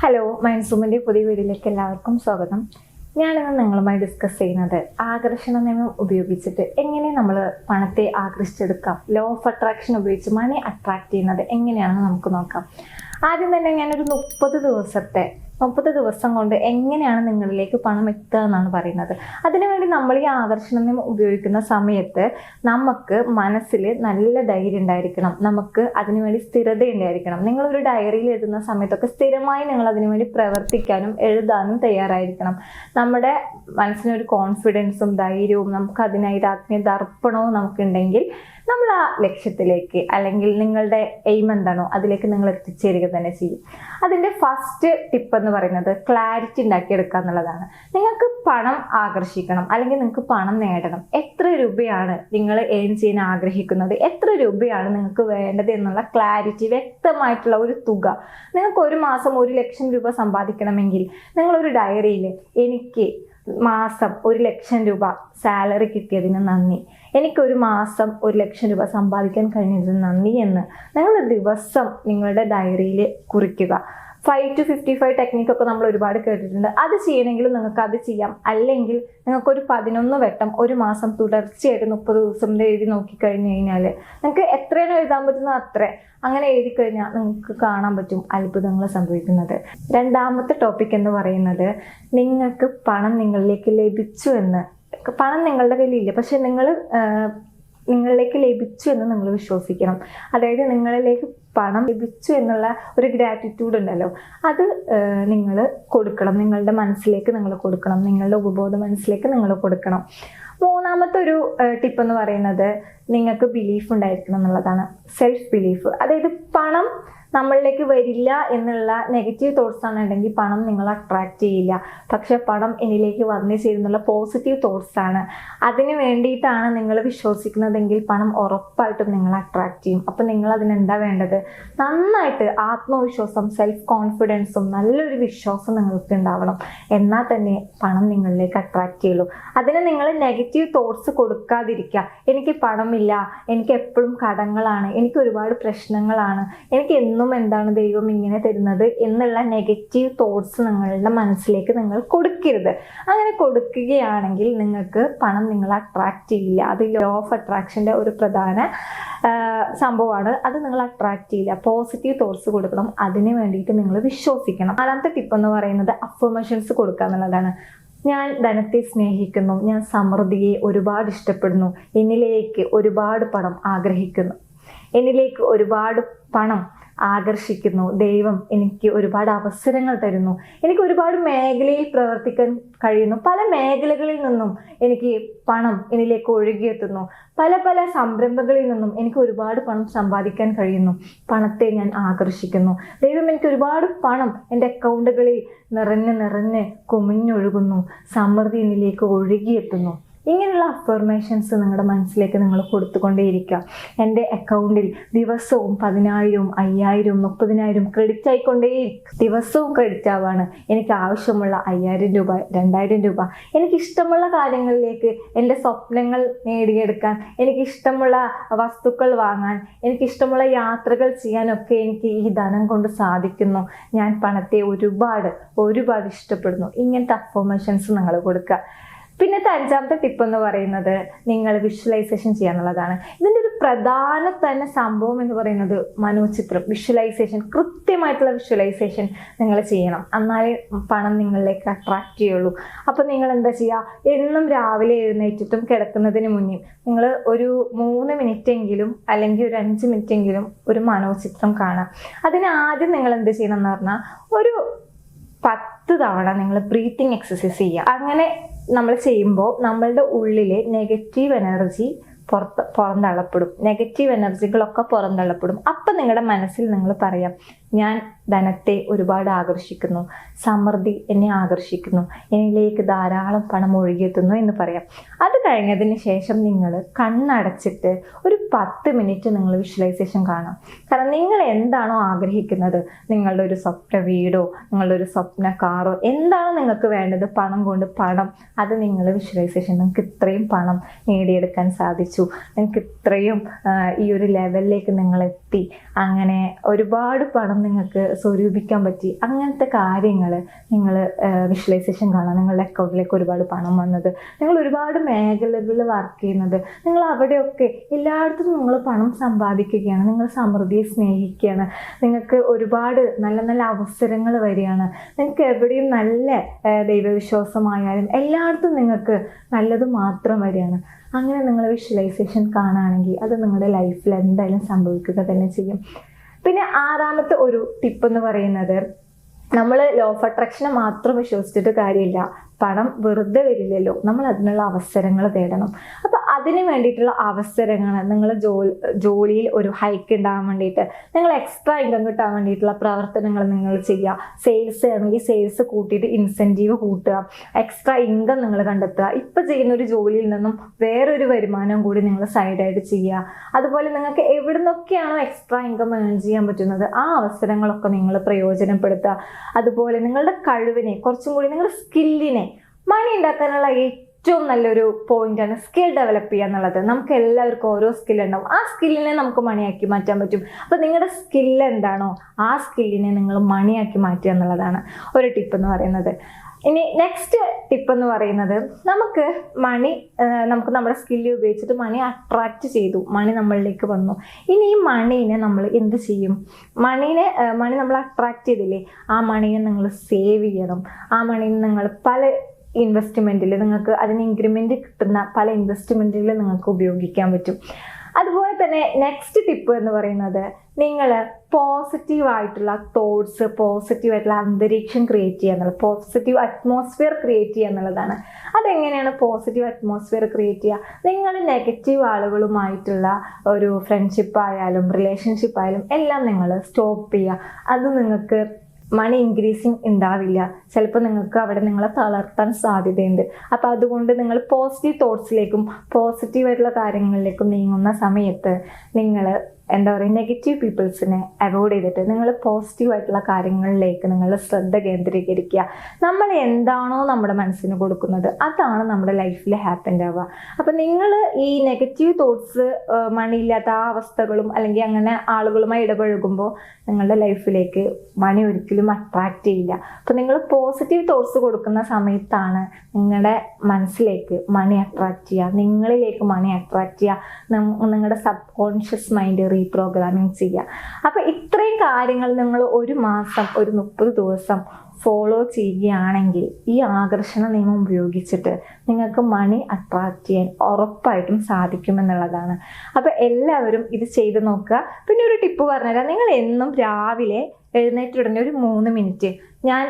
Hello, മൈൻസൂമിൻ്റെ പുതിയ വീഡിയോയിലേക്ക് എല്ലാവർക്കും സ്വാഗതം. ഞാനിന്ന് നിങ്ങളുമായി ഡിസ്കസ് ചെയ്യുന്നത് ആകർഷണ നിയമം ഉപയോഗിച്ചിട്ട് എങ്ങനെ നമ്മൾ പണത്തെ ആകർഷിച്ചെടുക്കാം, ലോ ഓഫ് അട്രാക്ഷൻ ഉപയോഗിച്ച് മണി അട്രാക്ട് ചെയ്യുന്നത് എങ്ങനെയാണെന്ന് നമുക്ക് നോക്കാം. ആദ്യം തന്നെ ഞാനൊരു 30 ദിവസം കൊണ്ട് എങ്ങനെയാണ് നിങ്ങളിലേക്ക് പണം എത്തുക എന്നാണ് പറയുന്നത്. അതിനുവേണ്ടി നമ്മൾ ഈ ആകർഷണ നിയമം ഉപയോഗിക്കുന്ന സമയത്ത് നമുക്ക് മനസ്സിൽ നല്ല ധൈര്യം ഉണ്ടായിരിക്കണം, നമുക്ക് അതിനുവേണ്ടി സ്ഥിരത ഉണ്ടായിരിക്കണം. നിങ്ങളൊരു ഡയറിയിൽ എഴുതുന്ന സമയത്തൊക്കെ സ്ഥിരമായി നിങ്ങൾ അതിനുവേണ്ടി പ്രവർത്തിക്കാനും എഴുതാനും തയ്യാറായിരിക്കണം. നമ്മുടെ മനസ്സിനൊരു കോൺഫിഡൻസും ധൈര്യവും നമുക്ക് അതിനായിട്ട് ആത്മീയ ദർപ്പണവും നമുക്കുണ്ടെങ്കിൽ നമ്മൾ ആ ലക്ഷ്യത്തിലേക്ക് അല്ലെങ്കിൽ നിങ്ങളുടെ എയിം എന്താണോ അതിലേക്ക് നിങ്ങൾ എത്തിച്ചേരുക തന്നെ ചെയ്യും. അതിൻ്റെ ഫസ്റ്റ് ടിപ്പ് എന്ന് പറയുന്നത് ക്ലാരിറ്റി ഉണ്ടാക്കിയെടുക്കുക എന്നുള്ളതാണ്. നിങ്ങൾക്ക് പണം ആകർഷിക്കണം അല്ലെങ്കിൽ നിങ്ങൾക്ക് പണം നേടണം. എത്ര രൂപയാണ് നിങ്ങൾ ഏൺ ചെയ്യാൻ ആഗ്രഹിക്കുന്നത്, എത്ര രൂപയാണ് നിങ്ങൾക്ക് വേണ്ടത് എന്നുള്ള ക്ലാരിറ്റി, വ്യക്തമായിട്ടുള്ള ഒരു തുക. നിങ്ങൾക്ക് ഒരു മാസം 1 ലക്ഷം രൂപ സമ്പാദിക്കണമെങ്കിൽ നിങ്ങളൊരു ഡയറിയിൽ എനിക്ക് മാസം 1 ലക്ഷം രൂപ സാലറി കിട്ടിയതിന് നന്ദി, എനിക്കൊരു മാസം 1 ലക്ഷം രൂപ സമ്പാദിക്കാൻ കഴിഞ്ഞതിന് നന്ദി എന്ന് നിങ്ങൾ ദിവസം നിങ്ങളുടെ ഡയറിയിൽ കുറിക്കുക. 5 to 55 ടെക്നിക്കൊക്കെ നമ്മൾ ഒരുപാട് കേട്ടിട്ടുണ്ട്. അത് ചെയ്യണമെങ്കിലും നിങ്ങൾക്ക് അത് ചെയ്യാം. അല്ലെങ്കിൽ നിങ്ങൾക്കൊരു 11 വട്ടം ഒരു മാസം തുടർച്ചയായിട്ട് 30 ദിവസം എഴുതി നോക്കിക്കഴിഞ്ഞു കഴിഞ്ഞാൽ നിങ്ങൾക്ക് എത്രയാണോ എഴുതാൻ പറ്റുന്നത് അത്ര അങ്ങനെ എഴുതി കഴിഞ്ഞാൽ നിങ്ങൾക്ക് കാണാൻ പറ്റും അത്ഭുതങ്ങൾ സംഭവിക്കുന്നത്. രണ്ടാമത്തെ ടോപ്പിക് എന്ന് പറയുന്നത് നിങ്ങൾക്ക് പണം നിങ്ങളിലേക്ക് ലഭിച്ചു എന്ന്. പണം നിങ്ങളുടെ കയ്യിലില്ല, പക്ഷെ നിങ്ങളിലേക്ക് ലഭിച്ചു എന്ന് നിങ്ങൾ വിശ്വസിക്കണം. അതായത് നിങ്ങളിലേക്ക് പണം ലഭിച്ചു എന്നുള്ള ഒരു ഗ്രാറ്റിറ്റ്യൂഡ് ഉണ്ടല്ലോ, അത് നിങ്ങൾ കൊടുക്കണം. നിങ്ങളുടെ മനസ്സിലേക്ക് നിങ്ങൾ കൊടുക്കണം, നിങ്ങളുടെ ഉപബോധ മനസ്സിലേക്ക് നിങ്ങൾ കൊടുക്കണം. മൂന്നാമത്തെ ഒരു ടിപ്പ് എന്ന് പറയുന്നത് നിങ്ങൾക്ക് ബിലീഫ് ഉണ്ടായിരിക്കണം എന്നുള്ളതാണ്. Self belief. അതായത് പണം നമ്മളിലേക്ക് വരില്ല എന്നുള്ള നെഗറ്റീവ് തോട്ട്സ് ആണെന്നുണ്ടെങ്കിൽ പണം നിങ്ങൾ അട്രാക്ട് ചെയ്യില്ല. പക്ഷെ പണം എന്നിലേക്ക് വന്നു ചേരുന്നുള്ള പോസിറ്റീവ് തോട്ട്സ് ആണ്, അതിന് വേണ്ടിയിട്ടാണ് നിങ്ങൾ വിശ്വസിക്കുന്നതെങ്കിൽ പണം ഉറപ്പായിട്ടും നിങ്ങൾ അട്രാക്ട് ചെയ്യും. അപ്പം നിങ്ങൾ അതിനെന്താ വേണ്ടത്? നന്നായിട്ട് ആത്മവിശ്വാസം, സെൽഫ് കോൺഫിഡൻസും നല്ലൊരു വിശ്വാസം നിങ്ങൾക്ക് ഉണ്ടാവണം. എന്നാൽ തന്നെ പണം നിങ്ങളിലേക്ക് അട്രാക്ട് ചെയ്യുള്ളൂ. അതിന് നിങ്ങൾ നെഗറ്റീവ് തോട്ട്സ് കൊടുക്കാതിരിക്കുക. എനിക്ക് പണമില്ല, എനിക്ക് എപ്പോഴും കടങ്ങളാണ്, എനിക്ക് ഒരുപാട് പ്രശ്നങ്ങളാണ്, എനിക്ക് എന്താണ് ദൈവം ഇങ്ങനെ തരുന്നത് എന്നുള്ള നെഗറ്റീവ് തോട്ട്സ് നിങ്ങളുടെ മനസ്സിലേക്ക് നിങ്ങൾ കൊടുക്കരുത്. അങ്ങനെ കൊടുക്കുകയാണെങ്കിൽ നിങ്ങൾക്ക് പണം നിങ്ങൾ അട്രാക്ട് ചെയ്യില്ല. അത് ലോ ഓഫ് അട്രാക്ഷൻ്റെ ഒരു പ്രധാന സംഭവമാണ്. അത് നിങ്ങൾ അട്രാക്ട് ചെയ്യില്ല. പോസിറ്റീവ് തോട്ട്സ് കൊടുക്കണം, അതിന് വേണ്ടിയിട്ട് നിങ്ങൾ വിശ്വസിക്കണം. നാലാമത്തെ ടിപ്പ് എന്ന് പറയുന്നത് അഫർമേഷൻസ് കൊടുക്കുക എന്നുള്ളതാണ്. ഞാൻ ധനത്തെ സ്നേഹിക്കുന്നു, ഞാൻ സമൃദ്ധിയെ ഒരുപാട് ഇഷ്ടപ്പെടുന്നു, എന്നിലേക്ക് ഒരുപാട് പണം ആഗ്രഹിക്കുന്നു, എന്നിലേക്ക് ഒരുപാട് പണം ആകർഷിക്കുന്നു, ദൈവം എനിക്ക് ഒരുപാട് അവസരങ്ങൾ തരുന്നു, എനിക്ക് ഒരുപാട് മേഖലയിൽ പ്രവർത്തിക്കാൻ കഴിയുന്നു, പല മേഖലകളിൽ നിന്നും എനിക്ക് പണം എന്നിലേക്ക് ഒഴുകിയെത്തുന്നു, പല സംരംഭങ്ങളിൽ നിന്നും എനിക്ക് ഒരുപാട് പണം സമ്പാദിക്കാൻ കഴിയുന്നു, പണത്തെ ഞാൻ ആകർഷിക്കുന്നു, ദൈവം എനിക്ക് ഒരുപാട് പണം എൻ്റെ അക്കൗണ്ടുകളിൽ നിറഞ്ഞ് കുമിഞ്ഞൊഴുകുന്നു, സമൃദ്ധി എന്നിലേക്ക് ഒഴുകിയെത്തുന്നു. ഇങ്ങനെയുള്ള അഫർമേഷൻസ് നിങ്ങളുടെ മനസ്സിലേക്ക് നിങ്ങൾ കൊടുത്തുകൊണ്ടേയിരിക്കുക. എൻ്റെ അക്കൗണ്ടിൽ ദിവസവും 10,000, 5,000, 30,000 ക്രെഡിറ്റ് ആയിക്കൊണ്ടേയിരിക്കും. ദിവസവും ക്രെഡിറ്റ് ആവാണ്. എനിക്ക് ആവശ്യമുള്ള 5,000 രൂപ, 2,000 രൂപ, എനിക്കിഷ്ടമുള്ള കാര്യങ്ങളിലേക്ക്, എൻ്റെ സ്വപ്നങ്ങൾ നേടിയെടുക്കാൻ, എനിക്കിഷ്ടമുള്ള വസ്തുക്കൾ വാങ്ങാൻ, എനിക്കിഷ്ടമുള്ള യാത്രകൾ ചെയ്യാനൊക്കെ എനിക്ക് ഈ ധനം കൊണ്ട് സാധിക്കുന്നു. ഞാൻ പണത്തെ ഒരുപാട് ഇഷ്ടപ്പെടുന്നു. ഇങ്ങനത്തെ അഫർമേഷൻസ് നിങ്ങൾ കൊടുക്കുക. പിന്നത്തെ 5ാമത്തെ ടിപ്പ് എന്ന് പറയുന്നത് നിങ്ങൾ വിഷ്വലൈസേഷൻ ചെയ്യാന്നുള്ളതാണ്. ഇതിൻ്റെ ഒരു പ്രധാന തന്നെ സംഭവം എന്ന് പറയുന്നത് മനോചിത്രം, വിഷ്വലൈസേഷൻ. കൃത്യമായിട്ടുള്ള വിഷ്വലൈസേഷൻ നിങ്ങൾ ചെയ്യണം, എന്നാലേ പണം നിങ്ങളിലേക്ക് അട്രാക്ട് ചെയ്യുള്ളൂ. അപ്പം നിങ്ങൾ എന്താ ചെയ്യുക? എന്നും രാവിലെ എഴുന്നേറ്റിട്ടും കിടക്കുന്നതിന് മുന്നേ നിങ്ങൾ ഒരു 3 മിനിറ്റെങ്കിലും അല്ലെങ്കിൽ ഒരു 5 മിനിറ്റെങ്കിലും ഒരു മനോചിത്രം കാണാം. അതിന് ആദ്യം നിങ്ങൾ എന്ത് ചെയ്യണം എന്ന് പറഞ്ഞാൽ ഒരു 10 തവണ നിങ്ങൾ ബ്രീത്തിങ് എക്സസൈസ് ചെയ്യുക. അങ്ങനെ നമ്മൾ ചെയ്യുമ്പോൾ നമ്മളുടെ ഉള്ളിലെ നെഗറ്റീവ് എനർജി പുറന്തള്ളപ്പെടും, നെഗറ്റീവ് എനർജികളൊക്കെ പുറന്തള്ളപ്പെടും. അപ്പം നിങ്ങളുടെ മനസ്സിൽ നിങ്ങൾ പറയാം, ഞാൻ ധനത്തെ ഒരുപാട് ആകർഷിക്കുന്നു, സമൃദ്ധി എന്നെ ആകർഷിക്കുന്നു, എന്നിലേക്ക് ധാരാളം പണം ഒഴുകിയെത്തുന്നു എന്ന് പറയാം. അത് കഴിഞ്ഞതിന് ശേഷം നിങ്ങൾ കണ്ണടച്ചിട്ട് ഒരു 10 മിനിറ്റ് നിങ്ങൾ വിഷ്വലൈസേഷൻ കാണാം. കാരണം നിങ്ങൾ എന്താണോ ആഗ്രഹിക്കുന്നത്, നിങ്ങളുടെ ഒരു സ്വപ്ന വീടോ നിങ്ങളുടെ ഒരു സ്വപ്ന കാറോ, എന്താണോ നിങ്ങൾക്ക് വേണ്ടത്, പണം കൊണ്ട് പണം, അത് നിങ്ങൾ വിഷ്വലൈസേഷൻ, നിങ്ങൾക്ക് ഇത്രയും പണം നേടിയെടുക്കാൻ സാധിച്ചു, നിങ്ങൾക്ക് ഇത്രയും ഈ ഒരു ലെവലിലേക്ക് നിങ്ങൾ എത്തി, അങ്ങനെ ഒരുപാട് പണം നിങ്ങൾക്ക് സ്വരൂപിക്കാൻ പറ്റി. അങ്ങനത്തെ കാര്യങ്ങൾ നിങ്ങൾ വിഷ്വലൈസേഷൻ കാണാം. നിങ്ങളുടെ അക്കൗണ്ടിലേക്ക് ഒരുപാട് പണം വന്നത്, നിങ്ങൾ ഒരുപാട് മേഖലകളിൽ വർക്ക് ചെയ്യുന്നത്, നിങ്ങൾ അവിടെയൊക്കെ എല്ലായിടത്തും നിങ്ങൾ പണം സമ്പാദിക്കുകയാണ്, നിങ്ങൾ സമൃദ്ധിയെ സ്നേഹിക്കുകയാണ്, നിങ്ങൾക്ക് ഒരുപാട് നല്ല നല്ല അവസരങ്ങൾ വരികയാണ്, നിങ്ങൾക്ക് എവിടെയും നല്ല ദൈവവിശ്വാസമായാലും എല്ലായിടത്തും നിങ്ങൾക്ക് നല്ലത് മാത്രം വരികയാണ്. അങ്ങനെ നിങ്ങൾ വിഷ്വലൈസേഷൻ കാണുകയാണെങ്കിൽ അത് നിങ്ങളുടെ ലൈഫിൽ എന്തായാലും സംഭവിക്കുക തന്നെ ചെയ്യും. പിന്നെ 6ാമത്തെ ഒരു ടിപ്പ് എന്ന് പറയുന്നത്, നമ്മൾ ലോ ഓഫ് അട്രാക്ഷനെ മാത്രം വിശ്വസിച്ചിട്ട് കാര്യമില്ല. പണം വെറുതെ വരില്ലല്ലോ, നമ്മൾ അതിനുള്ള അവസരങ്ങൾ തേടണം. അപ്പോൾ അതിന് വേണ്ടിയിട്ടുള്ള അവസരങ്ങൾ, നിങ്ങൾ ജോലിയിൽ ഒരു ഹൈക്ക് ഉണ്ടാകാൻ വേണ്ടിയിട്ട്, നിങ്ങൾ എക്സ്ട്രാ ഇൻകം കിട്ടാൻ വേണ്ടിയിട്ടുള്ള പ്രവർത്തനങ്ങൾ നിങ്ങൾ ചെയ്യുക. സെയിൽസ് ആണെങ്കിൽ സെയിൽസ് കൂട്ടിയിട്ട് ഇൻസെൻറ്റീവ് കൂട്ടുക, എക്സ്ട്രാ ഇൻകം നിങ്ങൾ കണ്ടെത്തുക. ഇപ്പം ചെയ്യുന്ന ഒരു ജോലിയിൽ നിന്നും വേറൊരു വരുമാനം കൂടി നിങ്ങൾ സൈഡായിട്ട് ചെയ്യുക. അതുപോലെ നിങ്ങൾക്ക് എവിടെ നിന്നൊക്കെയാണോ എക്സ്ട്രാ ഇൻകം ഏൺ ചെയ്യാൻ പറ്റുന്നത് ആ അവസരങ്ങളൊക്കെ നിങ്ങൾ പ്രയോജനപ്പെടുത്തുക. അതുപോലെ നിങ്ങളുടെ കഴിവിനെ കുറച്ചും കൂടി, നിങ്ങളുടെ സ്കില്ലിനെ, മണി ഉണ്ടാക്കാനുള്ള ഏറ്റവും നല്ലൊരു പോയിന്റാണ് സ്കിൽ ഡെവലപ്പ് ചെയ്യുക എന്നുള്ളത്. നമുക്ക് എല്ലാവർക്കും ഓരോ സ്കിൽ ഉണ്ടാവും. ആ സ്കില്ലിനെ നമുക്ക് മണിയാക്കി മാറ്റാൻ പറ്റും. അപ്പോൾ നിങ്ങളുടെ സ്കില്ല് എന്താണോ ആ സ്കില്ലിനെ നിങ്ങൾ മണിയാക്കി മാറ്റുക എന്നുള്ളതാണ് ഒരു ടിപ്പ് എന്ന് പറയുന്നത്. ഇനി നെക്സ്റ്റ് ടിപ്പ് എന്ന് പറയുന്നത്, നമുക്ക് നമ്മുടെ സ്കില്ല് ഉപയോഗിച്ചിട്ട് മണി അട്രാക്റ്റ് ചെയ്തു, മണി നമ്മളിലേക്ക് വന്നു. ഇനി ഈ മണീനെ നമ്മൾ എന്ത് ചെയ്യും? മണി നമ്മൾ അട്രാക്റ്റ് ചെയ്തില്ലേ, ആ മണീനെ നിങ്ങൾ സേവ് ചെയ്യണം. ആ മണീനെ നിങ്ങൾ പല ഇൻവെസ്റ്റ്മെൻറ്റിൽ, നിങ്ങൾക്ക് അതിന് ഇൻക്രിമെൻറ്റ് കിട്ടുന്ന പല ഇൻവെസ്റ്റ്മെൻറ്റിൽ നിങ്ങൾക്ക് ഉപയോഗിക്കാൻ പറ്റും. അതുപോലെ തന്നെ നെക്സ്റ്റ് ടിപ്പ് എന്ന് പറയുന്നത്, നിങ്ങൾ പോസിറ്റീവായിട്ടുള്ള തോട്ട്സ്, പോസിറ്റീവായിട്ടുള്ള അന്തരീക്ഷം ക്രിയേറ്റ് ചെയ്യുക എന്നുള്ളത്, പോസിറ്റീവ് അറ്റ്മോസ്ഫിയർ ക്രിയേറ്റ് ചെയ്യുക എന്നുള്ളതാണ്. അതെങ്ങനെയാണ് പോസിറ്റീവ് അറ്റ്മോസ്ഫിയർ ക്രിയേറ്റ് ചെയ്യുക? നിങ്ങൾ നെഗറ്റീവ് ആളുകളുമായിട്ടുള്ള ഒരു ഫ്രണ്ട്ഷിപ്പ് ആയാലും റിലേഷൻഷിപ്പ് ആയാലും എല്ലാം നിങ്ങൾ സ്റ്റോപ്പ് ചെയ്യുക. അത് നിങ്ങൾക്ക് മണി ഇൻക്രീസിങ് ഉണ്ടാവില്ല. ചിലപ്പോൾ നിങ്ങൾക്ക് അവിടെ നിങ്ങളെ തളർത്താൻ സാധ്യതയുണ്ട്. അപ്പോൾ അതുകൊണ്ട് നിങ്ങൾ പോസിറ്റീവ് തോട്ട്സിലേക്കും പോസിറ്റീവായിട്ടുള്ള കാര്യങ്ങളിലേക്കും നീങ്ങുന്ന സമയത്ത് നിങ്ങൾ നെഗറ്റീവ് പീപ്പിൾസിനെ അവോയ്ഡ് ചെയ്തിട്ട് നിങ്ങൾ പോസിറ്റീവായിട്ടുള്ള കാര്യങ്ങളിലേക്ക് നിങ്ങൾ ശ്രദ്ധ കേന്ദ്രീകരിക്കുക. നമ്മൾ എന്താണോ നമ്മുടെ മനസ്സിന് കൊടുക്കുന്നത് അതാണ് നമ്മുടെ ലൈഫിൽ ഹാപ്പൻ ആവുക. അപ്പം നിങ്ങൾ ഈ നെഗറ്റീവ് തോട്ട്സ്, മണിയില്ലാത്ത ആ അവസ്ഥകളും അല്ലെങ്കിൽ അങ്ങനെ ആളുകളുമായി ഇടപഴകുമ്പോൾ നിങ്ങളുടെ ലൈഫിലേക്ക് മണി ഒരിക്കലും അട്രാക്റ്റ് ചെയ്യില്ല. അപ്പം നിങ്ങൾ പോസിറ്റീവ് തോട്ട്സ് കൊടുക്കുന്ന സമയത്താണ് നിങ്ങളുടെ മനസ്സിലേക്ക് മണി അട്രാക്റ്റ് ചെയ്യുക, നിങ്ങളിലേക്ക് മണി അട്രാക്റ്റ് ചെയ്യുക, നിങ്ങളുടെ സബ് കോൺഷ്യസ് മൈൻഡ് റീപ്രോഗ്രാമിങ് ചെയ്യുക. അപ്പം ഇത്രയും കാര്യങ്ങൾ നിങ്ങൾ ഒരു മാസം, ഒരു 30 ദിവസം ഫോളോ ചെയ്യുകയാണെങ്കിൽ ഈ ആകർഷണ നിയമം ഉപയോഗിച്ചിട്ട് നിങ്ങൾക്ക് മണി അട്രാക്റ്റ് ചെയ്യാൻ ഉറപ്പായിട്ടും സാധിക്കുമെന്നുള്ളതാണ്. അപ്പോൾ എല്ലാവരും ഇത് ചെയ്ത് നോക്കുക. പിന്നെ ഒരു ടിപ്പ് പറഞ്ഞുതരാം. നിങ്ങൾ എന്നും രാവിലെ എഴുന്നേറ്റ് ഉടനെ ഒരു 3 മിനിറ്റ്, ഞാൻ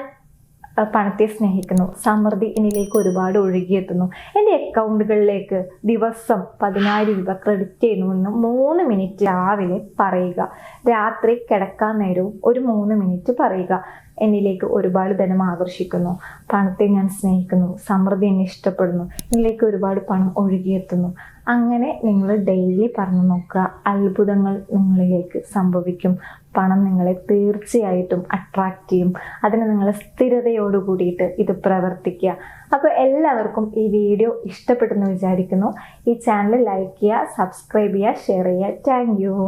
പണത്തെ സ്നേഹിക്കുന്നു, സമൃദ്ധി എന്നിലേക്ക് ഒരുപാട് ഒഴുകിയെത്തുന്നു, എൻ്റെ അക്കൗണ്ടുകളിലേക്ക് ദിവസം 10,000 രൂപ ക്രെഡിറ്റ് ചെയ്യുന്നുവെന്ന് 3 മിനിറ്റ് രാവിലെ പറയുക. രാത്രി കിടക്കാൻ നേരവും ഒരു 3 മിനിറ്റ് പറയുക. എന്നിലേക്ക് ഒരുപാട് ധനം ആകർഷിക്കുന്നു, പണത്തെ ഞാൻ സ്നേഹിക്കുന്നു, സമൃദ്ധി എന്നെ ഇഷ്ടപ്പെടുന്നു, എന്നിലേക്ക് ഒരുപാട് പണം ഒഴുകിയെത്തുന്നു. അങ്ങനെ നിങ്ങൾ ഡെയിലി പറഞ്ഞു നോക്കുക. അത്ഭുതങ്ങൾ നിങ്ങളിലേക്ക് സംഭവിക്കും. പണം നിങ്ങളെ തീർച്ചയായിട്ടും അട്രാക്റ്റ് ചെയ്യും. അതിന് നിങ്ങൾ സ്ഥിരതയോട് കൂടിയിട്ട് ഇത് പ്രവർത്തിക്കുക. അപ്പോൾ എല്ലാവർക്കും ഈ വീഡിയോ ഇഷ്ടപ്പെട്ടെന്ന് വിചാരിക്കുന്നു. ഈ ചാനൽ ലൈക്ക് ചെയ്യുക, സബ്സ്ക്രൈബ് ചെയ്യുക, ഷെയർ ചെയ്യുക. Thank you.